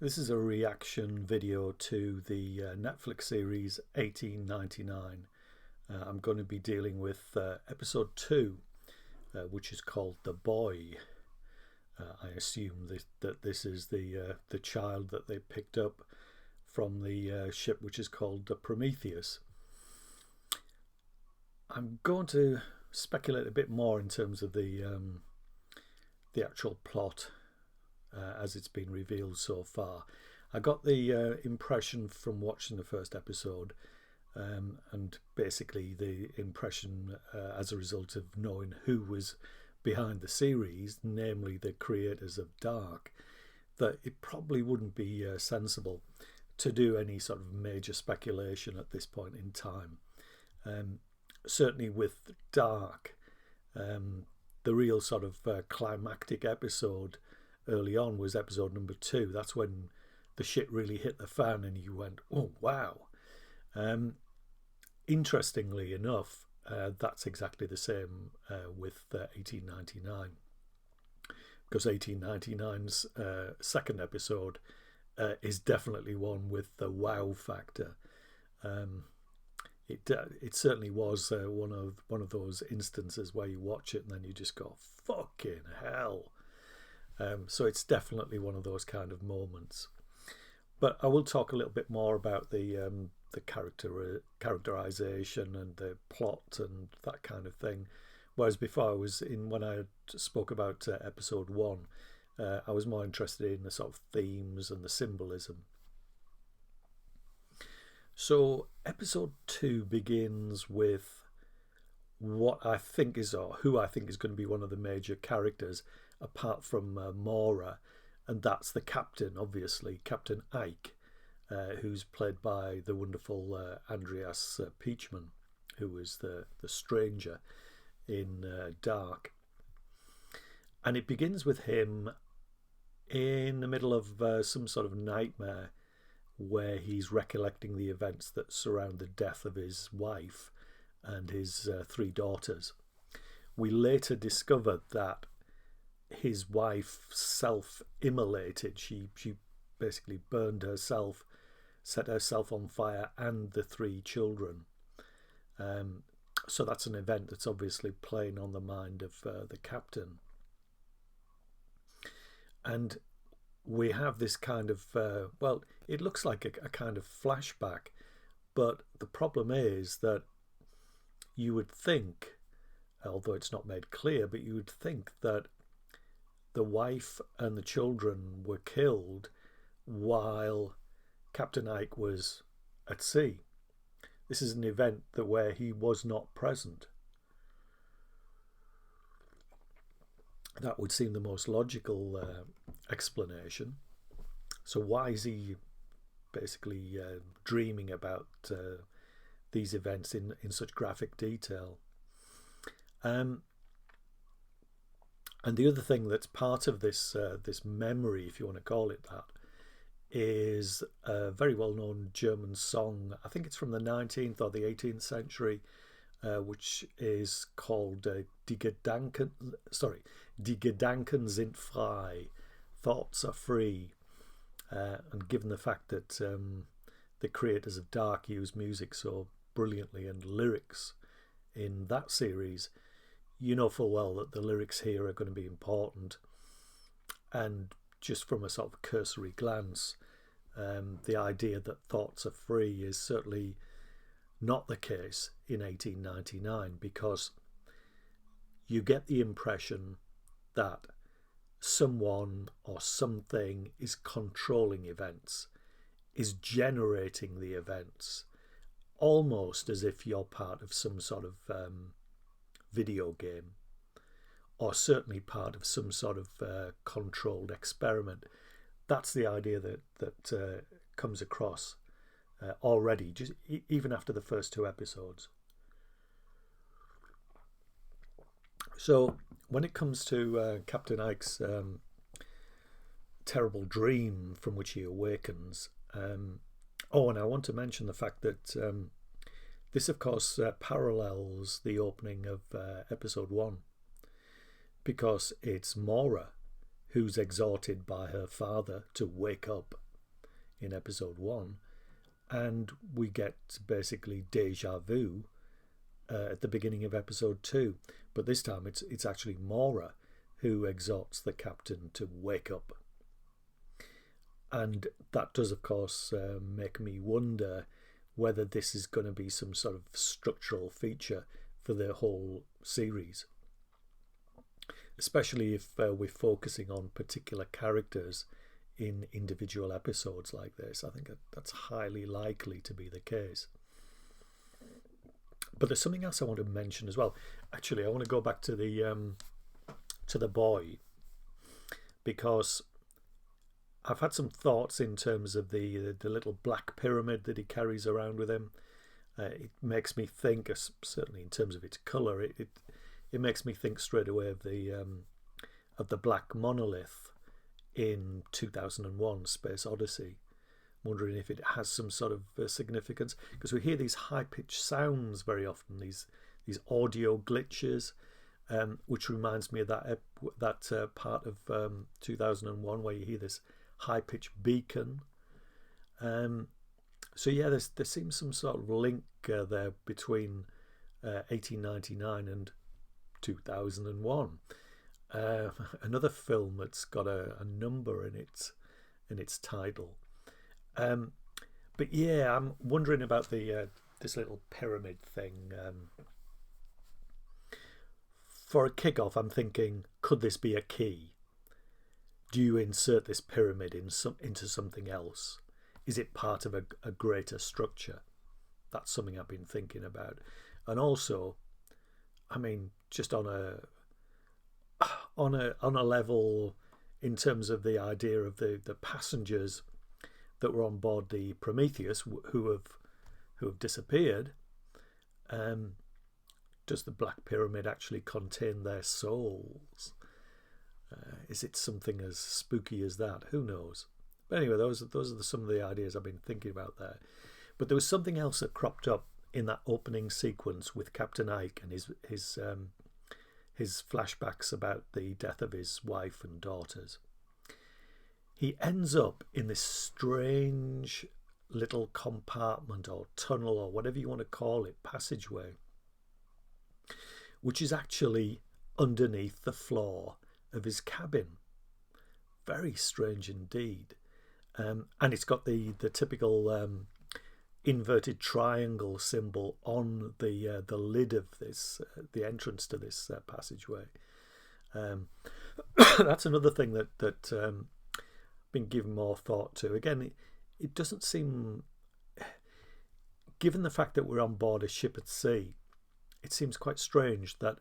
This is a reaction video to the Netflix series 1899. I'm going to be dealing with episode 2, which is called The Boy. I assume that this is the child that they picked up from the ship which is called the Prometheus. I'm going to speculate a bit more in terms of the actual plot as it's been revealed so far. I got the impression from watching the first episode, and basically the impression as a result of knowing who was behind the series, namely the creators of Dark, that it probably wouldn't be sensible to do any sort of major speculation at this point in time. Certainly with Dark, the real sort of climactic episode early on was episode number 2. That's when the shit really hit the fan and you went, oh wow. Interestingly enough, that's exactly the same with 1899, because 1899's second episode is definitely one with the wow factor. It certainly was one of those instances where you watch it and then you just go, fucking hell. So it's definitely one of those kind of moments. But I will talk a little bit more about the characterization and the plot and that kind of thing. Whereas before, when I spoke about episode 1, I was more interested in the sort of themes and the symbolism. So episode 2 begins with what I think is, or who I think is going to be one of the major characters, apart from Mora, and that's the captain, obviously, Captain Ike, who's played by the wonderful Andreas Peachman, who is the stranger in Dark. And it begins with him in the middle of some sort of nightmare where he's recollecting the events that surround the death of his wife and his 3 daughters. We later discovered that his wife self-immolated. She basically burned herself, set herself on fire, and the 3 children. So that's an event that's obviously playing on the mind of the captain. And we have this kind of, it looks like a kind of flashback, but the problem is that you would think, although it's not made clear, but you would think that the wife and the children were killed while Captain Ike was at sea. This is an event where he was not present. That would seem the most logical explanation. So why is he basically dreaming about these events in such graphic detail? And the other thing that's part of this memory, if you want to call it that, is a very well-known German song. I think it's from the 19th or the 18th century, which is called Die Gedanken sind frei, thoughts are free. And given the fact that the creators of Dark use music so brilliantly and lyrics in that series, you know full well that the lyrics here are going to be important. And just from a sort of cursory glance, the idea that thoughts are free is certainly not the case in 1899, because you get the impression that someone or something is controlling events, is generating the events, almost as if you're part of some sort of video game, or certainly part of some sort of controlled experiment. That's the idea that comes across already, just even after the first 2 episodes. So when it comes to Captain Ike's terrible dream from which he awakens, and I want to mention the fact that this, of course, parallels the opening of episode 1, because it's Mora who's exhorted by her father to wake up in episode 1, and we get basically deja vu at the beginning of episode 2. But this time it's actually Mora who exhorts the captain to wake up. And that does, of course, make me wonder whether this is going to be some sort of structural feature for the whole series. Especially if we're focusing on particular characters in individual episodes like this. I think that's highly likely to be the case. But there's something else I want to mention as well. Actually, I want to go back to the boy, because I've had some thoughts in terms of the little black pyramid that he carries around with him. It makes me think, certainly in terms of its colour, it makes me think straight away of the black monolith in 2001: Space Odyssey. I'm wondering if it has some sort of significance, because we hear these high-pitched sounds very often, these audio glitches, which reminds me of that part of 2001 where you hear this high-pitched beacon. So yeah, there seems some sort of link there between 1899 and 2001. Another film that's got a number in its title. But yeah, I'm wondering about this little pyramid thing. For a kick-off, I'm thinking, could this be a key? Do you insert this pyramid into something else? Is it part of a greater structure? That's something I've been thinking about. And also, I mean, just on a level in terms of the idea of the passengers that were on board the Prometheus who have disappeared. Does the Black Pyramid actually contain their souls? Is it something as spooky as that? Who knows? But anyway, those are some of the ideas I've been thinking about there. But there was something else that cropped up in that opening sequence with Captain Ike and his flashbacks about the death of his wife and daughters. He ends up in this strange little compartment or tunnel or whatever you want to call it, passageway, which is actually underneath the floor of his cabin. Very strange indeed. And it's got the typical inverted triangle symbol on the lid of this, the entrance to this passageway. That's another thing that been given more thought to. Again, it doesn't seem, given the fact that we're on board a ship at sea, it seems quite strange that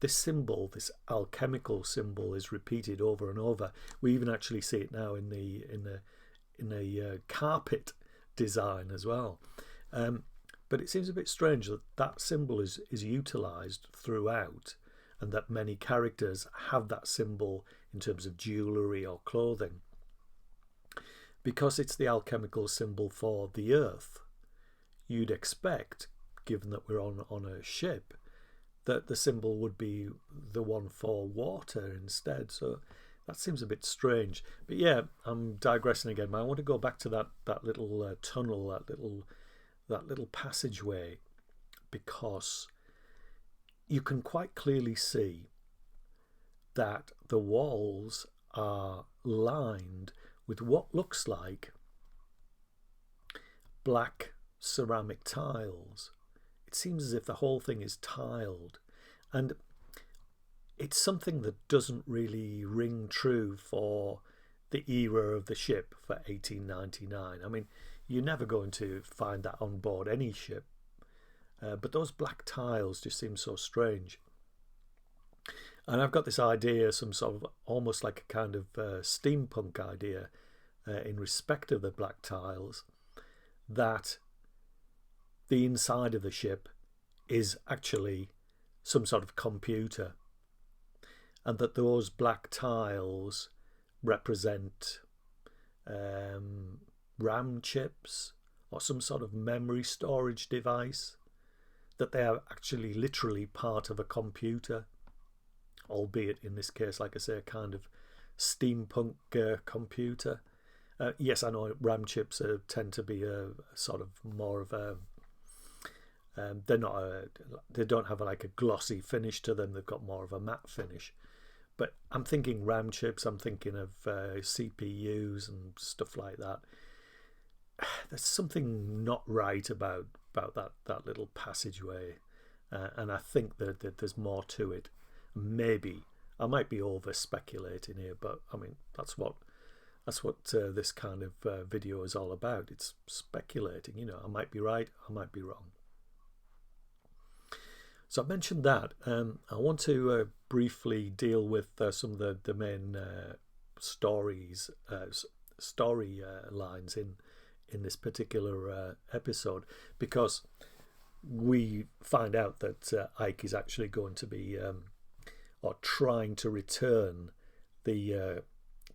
this symbol, this alchemical symbol, is repeated over and over. We even actually see it now in the carpet design as well. But it seems a bit strange that symbol is utilised throughout, and that many characters have that symbol in terms of jewellery or clothing, because it's the alchemical symbol for the earth. You'd expect, given that we're on a ship, that the symbol would be the one for water instead. So that seems a bit strange. But yeah, I'm digressing again. But I want to go back to that little tunnel, that little passageway, because you can quite clearly see that the walls are lined with what looks like black ceramic tiles. It seems as if the whole thing is tiled, and it's something that doesn't really ring true for the era of the ship for 1899. I mean, you're never going to find that on board any ship, but those black tiles just seem so strange. And I've got this idea, some sort of almost like a kind of steampunk idea in respect of the black tiles, that the inside of the ship is actually some sort of computer, and that those black tiles represent RAM chips or some sort of memory storage device, that they are actually literally part of a computer, albeit in this case, like I say, a kind of steampunk computer. Yes, I know ram chips tend to be a sort of more of a. They're not a. They don't have like a glossy finish to them. They've got more of a matte finish. But I'm thinking RAM chips. I'm thinking of CPUs and stuff like that. There's something not right about that little passageway, and I think that there's more to it. Maybe I might be over speculating here, but I mean that's what this kind of video is all about. It's speculating. I might be right, I might be wrong. So I mentioned that. I want to briefly deal with some of the main story lines in this particular episode, because we find out that Ike is actually going to be or trying to return the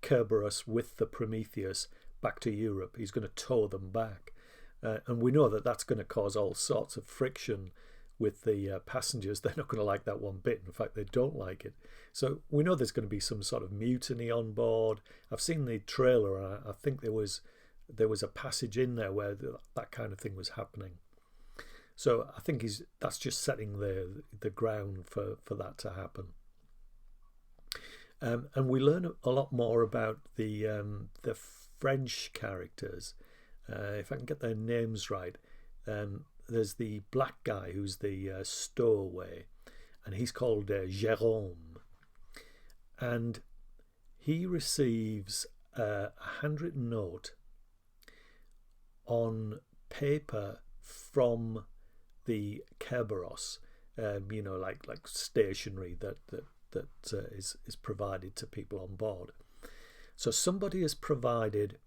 Kerberos with the Prometheus back to Europe. He's going to tow them back, and we know that that's going to cause all sorts of friction with the passengers. They're not going to like that one bit. In fact, they don't like it. So we know there's going to be some sort of mutiny on board. I've seen the trailer, and I think there was a passage in there where that kind of thing was happening. So I think that's just setting the ground for that to happen. And we learn a lot more about the French characters. If I can get their names right. There's the black guy who's the stowaway, and he's called Jérôme, and he receives a handwritten note on paper from the Kerberos, like stationery that is provided to people on board. So somebody has provided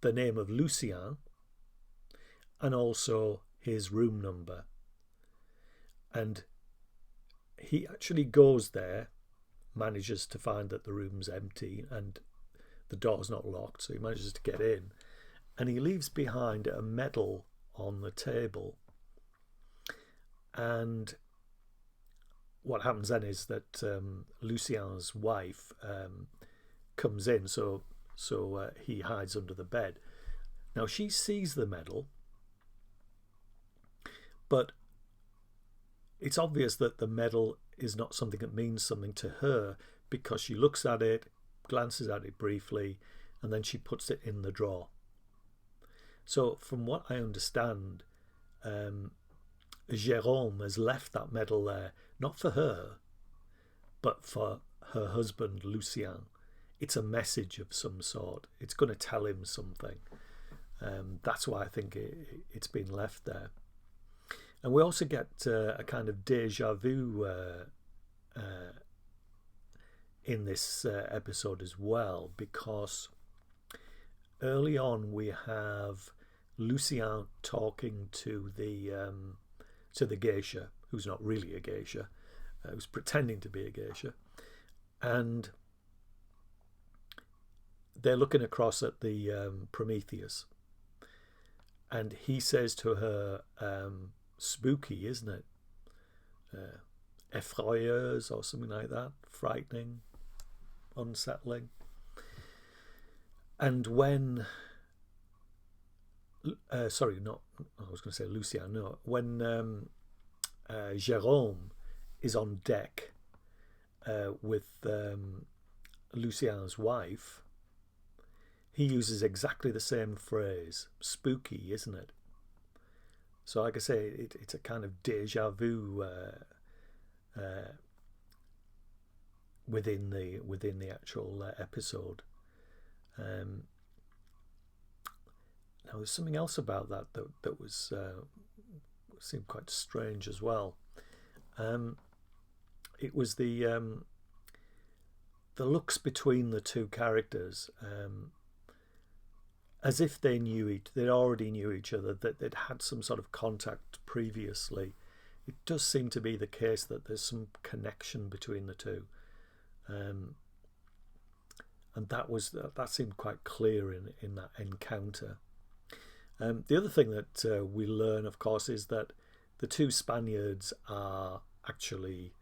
the name of Lucien and also his room number, and he actually goes there, manages to find that the room's empty and the door's not locked, so he manages to get in, and he leaves behind a medal on the table. And what happens then is that Lucien's wife comes in, so he hides under the bed. Now she sees the medal, but it's obvious that the medal is not something that means something to her, because she looks at it, glances at it briefly, and then she puts it in the drawer. So from what I understand, Jérôme has left that medal there, not for her, but for her husband, Lucien. It's a message of some sort. It's going to tell him something. That's why I think it's been left there. And we also get a kind of deja vu in this episode as well, because early on we have Lucien talking to the geisha, who's not really a geisha, who's pretending to be a geisha, and they're looking across at the Prometheus, and he says to her, spooky, isn't it? Effrayeuse or something like that. Frightening, unsettling. And when I was going to say Lucien, no. When Jérôme is on deck with Lucien's wife, he uses exactly the same phrase. Spooky, isn't it? So like I say, it's a kind of deja vu within the actual episode. Now there's something else about that was seemed quite strange as well. It was the looks between the two characters. As if they already knew each other, that they'd had some sort of contact previously. It does seem to be the case that there's some connection between the two, and that seemed quite clear in that encounter. The other thing that we learn, of course, is that the two Spaniards are actually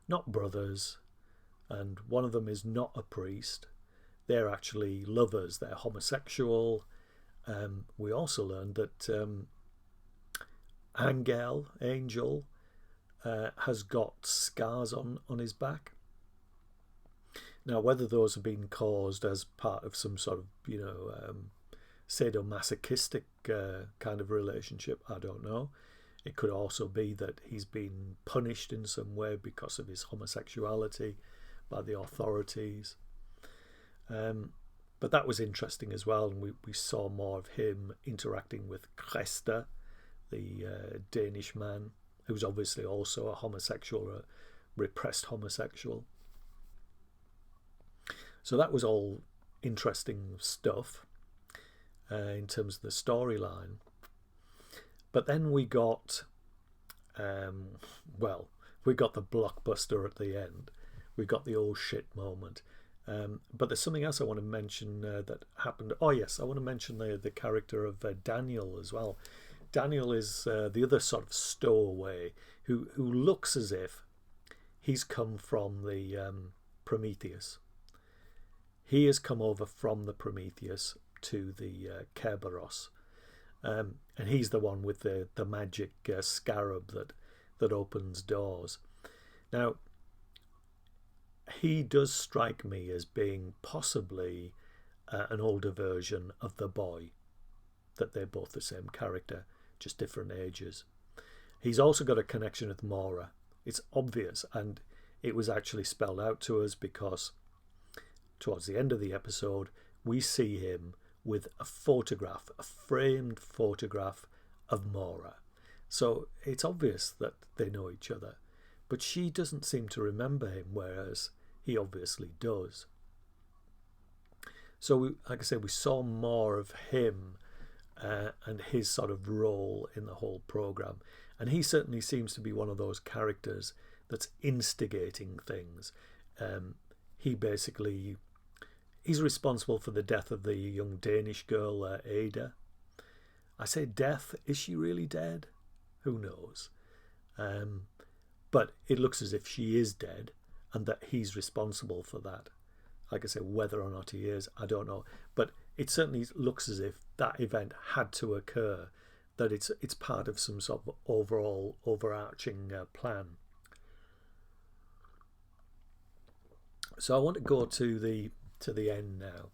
not brothers, and one of them is not a priest. they're actually lovers, they're homosexual. We also learned that Angel, has got scars on his back. Now, whether those have been caused as part of some sort of, sadomasochistic kind of relationship, I don't know. It could also be that he's been punished in some way because of his homosexuality by the authorities. But that was interesting as well, and we saw more of him interacting with Kresta, the Danish man, who's obviously also a homosexual, a repressed homosexual. So that was all interesting stuff in terms of the storyline. But then we got, we got the blockbuster at the end. We got the oh shit moment. But there's something else I want to mention that happened. Oh yes, I want to mention the character of Daniel as well. Daniel is the other sort of stowaway who looks as if he's come from the Prometheus. He has come over from the Prometheus to the Kerberos. And he's the one with the magic scarab that opens doors. Now, he does strike me as being possibly an older version of the boy, that they're both the same character, just different ages. He's also got a connection with Mora. It's obvious, and it was actually spelled out to us because towards the end of the episode, we see him with a photograph, a framed photograph of Mora. So it's obvious that they know each other. But she doesn't seem to remember him, whereas he obviously does. So, like I said, we saw more of him and his sort of role in the whole program. And he certainly seems to be one of those characters that's instigating things. He's responsible for the death of the young Danish girl, Ada. I say death, is she really dead? Who knows? But it looks as if she is dead and that he's responsible for that. Like I say, whether or not he is, I don't know. But it certainly looks as if that event had to occur, that it's part of some sort of overall overarching plan. So I want to go to the end now.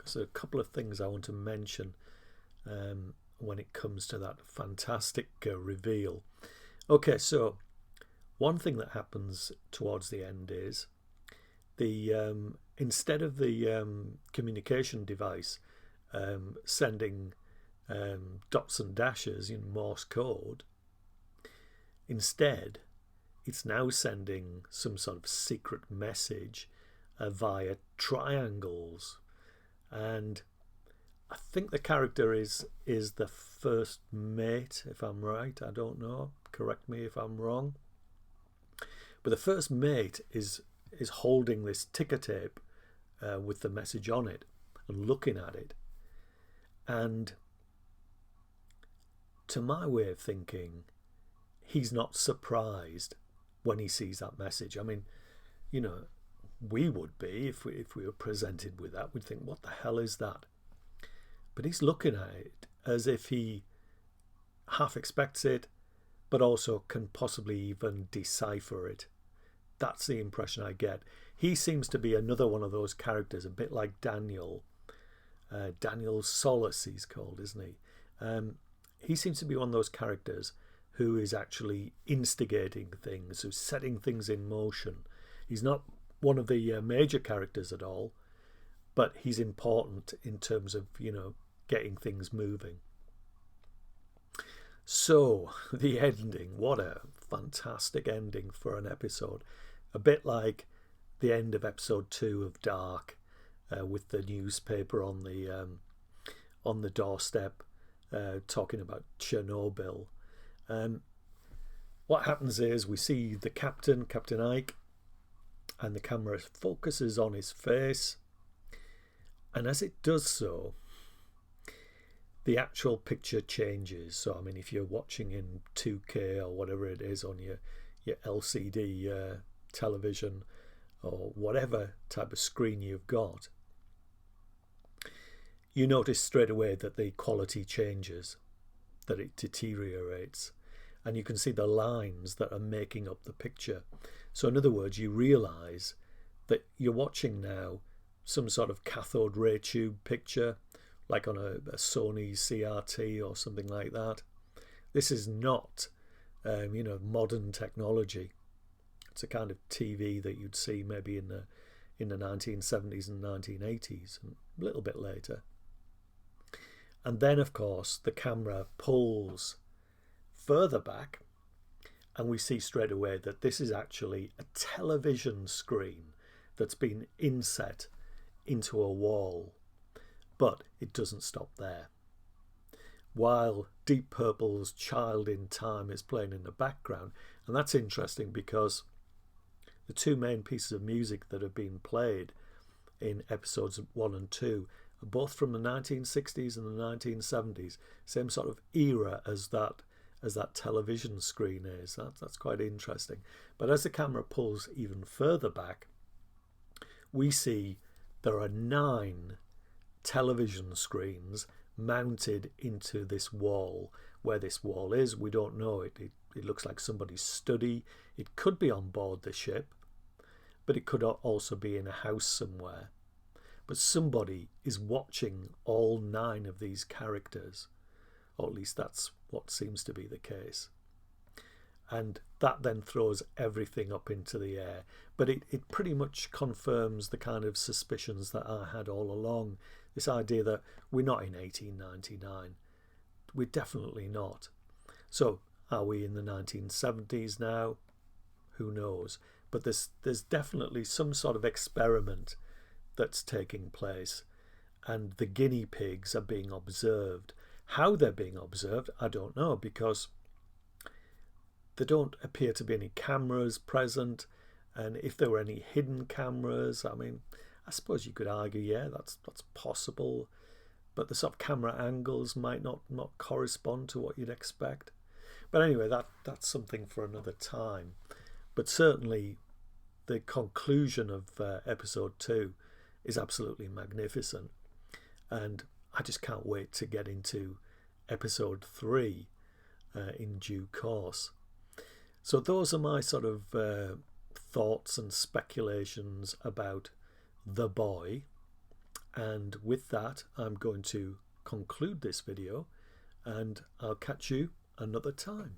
So a couple of things I want to mention when it comes to that fantastic reveal. Okay, so one thing that happens towards the end is the instead of the communication device sending dots and dashes in Morse code, instead it's now sending some sort of secret message via triangles. And I think the character is the first mate, if I'm right. I don't know. Correct me if I'm wrong. But the first mate is holding this ticker tape with the message on it and looking at it. And to my way of thinking, he's not surprised when he sees that message. I mean, we would be if we were presented with that. We'd think, what the hell is that? But he's looking at it as if he half expects it, but also can possibly even decipher it. That's the impression I get. He seems to be another one of those characters, a bit like Daniel. Daniel Solace he's called, isn't he? He seems to be one of those characters who is actually instigating things, who's setting things in motion. He's not one of the major characters at all, but he's important in terms of, getting things moving. So, the ending, what a fantastic ending for an episode. A bit like the end of episode 2 of Dark, with the newspaper on the doorstep talking about Chernobyl. What happens is we see the Captain Ike, and the camera focuses on his face, and as it does so, the actual picture changes. So I mean, if you're watching in 2K or whatever it is on your LCD television or whatever type of screen you've got, you notice straight away that the quality changes, that it deteriorates, and you can see the lines that are making up the picture. So in other words, you realize that you're watching now some sort of cathode ray tube picture, like on a Sony CRT or something like that. This is not modern technology. It's a kind of TV that you'd see maybe in the 1970s and 1980s, and a little bit later. And then, of course, the camera pulls further back, and we see straight away that this is actually a television screen that's been inset into a wall. But it doesn't stop there. While Deep Purple's Child in Time is playing in the background, and that's interesting because the two main pieces of music that have been played in episodes 1 and 2 are both from the 1960s and the 1970s, same sort of era as that television screen is. That's quite interesting. But as the camera pulls even further back, we see there are 9 television screens mounted into this wall. Where this wall is, we don't know. It looks like somebody's study. It could be on board the ship, but it could also be in a house somewhere. But somebody is watching all 9 of these characters, or at least that's what seems to be the case. And that then throws everything up into the air. But it pretty much confirms the kind of suspicions that I had all along. This idea that we're not in 1899. We're definitely not. So are we in the 1970s now? Who knows? But there's definitely some sort of experiment that's taking place. And the guinea pigs are being observed. How they're being observed, I don't know, because there don't appear to be any cameras present, and if there were any hidden cameras, I mean, I suppose you could argue, yeah, that's possible, but the sort of camera angles might not correspond to what you'd expect. But anyway, that's something for another time. But certainly, the conclusion of episode 2 is absolutely magnificent, and I just can't wait to get into episode 3 in due course. So those are my sort of thoughts and speculations about The Boy. And with that, I'm going to conclude this video, and I'll catch you another time.